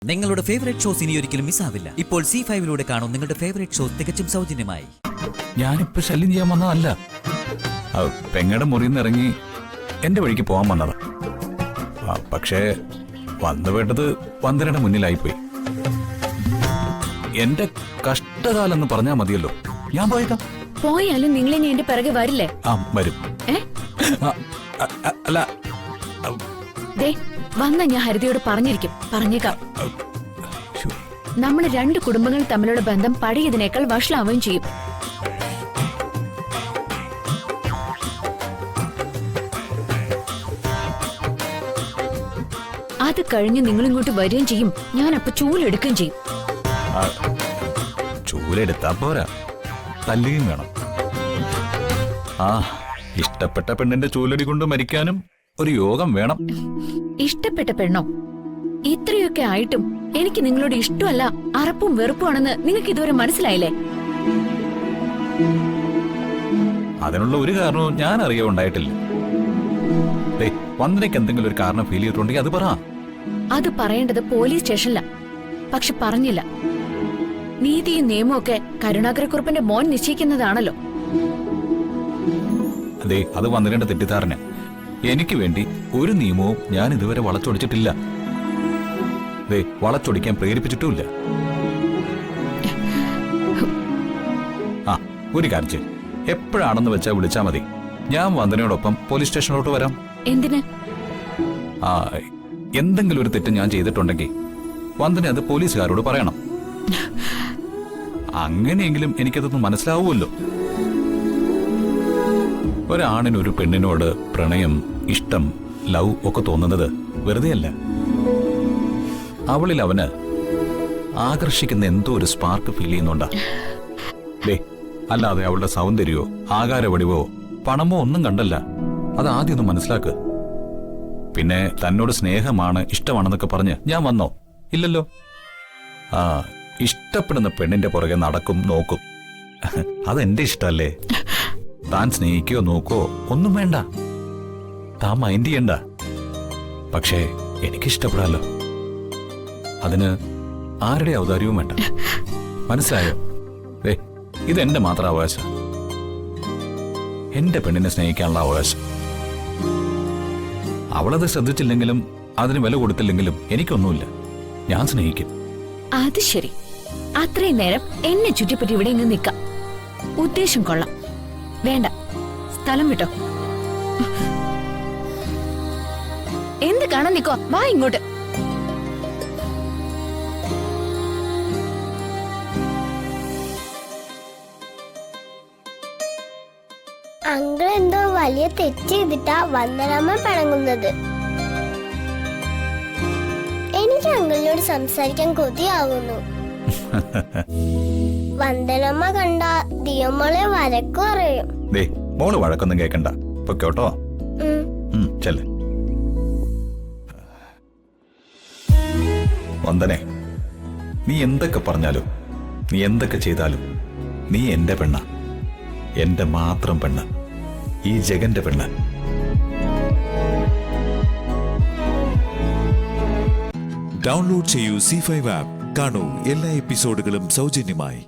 നിങ്ങളുടെ favourite shows ഇനി ഒരിക്കലും മിസ്സാവില്ല. ഇപ്പോൾ C5 കാണും നിങ്ങളുടെ ഫേവറേറ്റ് ഷോസ് തികച്ചും സൗജന്യമായി. ഞാനിപ്പോ ശല്യം ചെയ്യാൻ വന്നതല്ല. പെങ്ങടെ മുറിയിൽ നിന്ന് ഇറങ്ങി എന്റെ വഴിക്ക് പോകാൻ വന്നതാ. പക്ഷേ വന്നുപെട്ടത് വന്ദനയുടെ മുന്നിലായിപ്പോയി. എന്റെ കഷ്ടകാലം എന്ന് പറഞ്ഞാൽ മതിയല്ലോ. ഞാൻ പോയേക്കാം. പോയാലും നിങ്ങൾ ഇനി എന്റെ പിറകെ വരില്ലേ? വരും. അല്ല വന്ന ഞാൻ ഹരിതയോട് പറഞ്ഞേക്കാം. നമ്മൾ രണ്ട് കുടുംബങ്ങൾ തമ്മിലുള്ള ബന്ധം പഴയതിനേക്കാൾ വഷളാവുകയും ചെയ്യും. അത് കഴിഞ്ഞ് നിങ്ങൾ ഇങ്ങോട്ട് വരികയും ചെയ്യും. ഞാൻ അപ്പൊ ചൂലെടുക്കുകയും ചെയ്യും. ചൂലെടുത്താ പോരാ, തല്ലുകയും വേണം. ഇഷ്ടപ്പെട്ട പെണ്ണിന്റെ ചൂലടി കൊണ്ട് മരിക്കാനും ഒരു യോഗം വേണം. ഇഷ്ടപ്പെട്ട പെണ്ണോ? ഇത്രയൊക്കെ ആയിട്ടും എനിക്ക് നിങ്ങളോട് ഇഷ്ടമല്ല, അറപ്പും വെറുപ്പുമാണെന്ന് നിങ്ങൾക്ക് ഇതുവരെ മനസ്സിലായില്ലേ? അതിനുള്ള ഒരു കാരണവും ഞാൻ അറിയാവുണ്ടായിട്ടില്ല. വന്ദനയ്ക്ക് എന്തെങ്കിലും ഒരു കാരണം ഫീൽ ചെയ്തിട്ടുണ്ടെങ്കിൽ അത് പറ. അത് പറയേണ്ടത് പോലീസ് സ്റ്റേഷനില. പക്ഷെ പറഞ്ഞില്ല. നീതിയും നിയമവും ഒക്കെ കരുണാകരക്കുറുപ്പിന്റെ മോൻ നിശ്ചയിക്കുന്നതാണല്ലോ. അതെ, അത് വന്ദനയുടെ തെറ്റിദ്ധാരണ. എനിക്ക് വേണ്ടി ഒരു നിയമവും ഞാൻ ഇതുവരെ വളച്ചൊടിച്ചിട്ടില്ല. വളച്ചൊടിക്കാൻ പ്രേരിപ്പിച്ചിട്ടുമില്ല. ഒരു കാര്യം, എപ്പോഴാണെന്ന് വെച്ചാ വിളിച്ചാ മതി. ഞാൻ വന്ദനയോടൊപ്പം പോലീസ് സ്റ്റേഷനിലോട്ട് വരാം. എന്തിന്? എന്തെങ്കിലും ഒരു തെറ്റ് ഞാൻ ചെയ്തിട്ടുണ്ടെങ്കിൽ വന്ദന അത് പോലീസുകാരോട് പറയണം. അങ്ങനെയെങ്കിലും എനിക്കതൊന്ന് മനസ്സിലാവുമല്ലോ. ഒരാണിനൊരു പെണ്ണിനോട് പ്രണയം, ഇഷ്ടം, ലവ് ഒക്കെ തോന്നുന്നത് വെറുതെയല്ല. അവളിൽ അവന് ആകർഷിക്കുന്ന എന്തോ ഒരു സ്പാർക്ക് ഫീൽ ചെയ്യുന്നുണ്ടാ. അല്ലാതെ അവളുടെ സൗന്ദര്യമോ ആകാരവടിവോ പണമോ ഒന്നും കണ്ടല്ല. അത് ആദ്യം ഒന്ന് മനസ്സിലാക്ക്. പിന്നെ തന്നോട് സ്നേഹമാണ്, ഇഷ്ടമാണെന്നൊക്കെ പറഞ്ഞ് ഞാൻ വന്നോ? ഇല്ലല്ലോ. ഇഷ്ടപ്പെടുന്ന പെണ്ണിന്റെ പുറകെ നടക്കും, നോക്കും. അതെന്റെ ഇഷ്ടല്ലേ. താൻ സ്നേഹിക്കോ നോക്കോ ഒന്നും വേണ്ട, താൻ മൈൻഡ് ചെയ്യണ്ട. പക്ഷേ എനിക്കിഷ്ടപ്പെടാലോ. അതിന് ആരുടെ ഔദാര്യവും വേണ്ട. മനസ്സിലായോ? ഇതെന്റെ മാത്രം അവകാശം. എന്റെ പെണ്ണിനെ സ്നേഹിക്കാനുള്ള അവകാശം. അവളത് ശ്രദ്ധിച്ചില്ലെങ്കിലും അതിന് വില കൊടുത്തില്ലെങ്കിലും എനിക്കൊന്നുമില്ല. ഞാൻ സ്നേഹിക്കും. അത് ശരി. അത്രയും നേരം എന്നെ ചുറ്റിപ്പറ്റി ഇവിടെ ഇങ്ങ് നിൽക്കാം. ഉദ്ദേശം കൊള്ളാം. വേണ്ട, സ്ഥലം വിട്ടോ. എന്ത് കാണാൻ നിക്കോ? വാ ഇങ്ങോട്ട്. അങ്കിൾ എന്തോ വലിയ തെറ്റ് ചെയ്തിട്ടാ വന്ദനമ്മ പിണങ്ങുന്നത്. എനിക്ക് അങ്കിളിനോട് സംസാരിക്കാൻ കൊതിയാവുന്നു. വന്ദനമ്മ കണ്ട ദിയമ്മളെ വരക്കും അറിയും. മോള് വഴക്കൊന്നും കേക്കണ്ട, പൊക്കോട്ടോ. ചെല്ല്. വന്ദനെ, നീ എന്തൊക്കെ പറഞ്ഞാലും നീ എന്തൊക്കെ ചെയ്താലും നീ എന്റെ പെണ്ണ, എന്റെ മാത്രം പെണ്ണ്, ഈ ജഗന്റെ പെണ്ണ്. ഡൗൺലോഡ് ചെയ്യൂ C5 ആപ്പ്. കാണൂ എല്ലാ എപ്പിസോഡുകളും സൗജന്യമായി.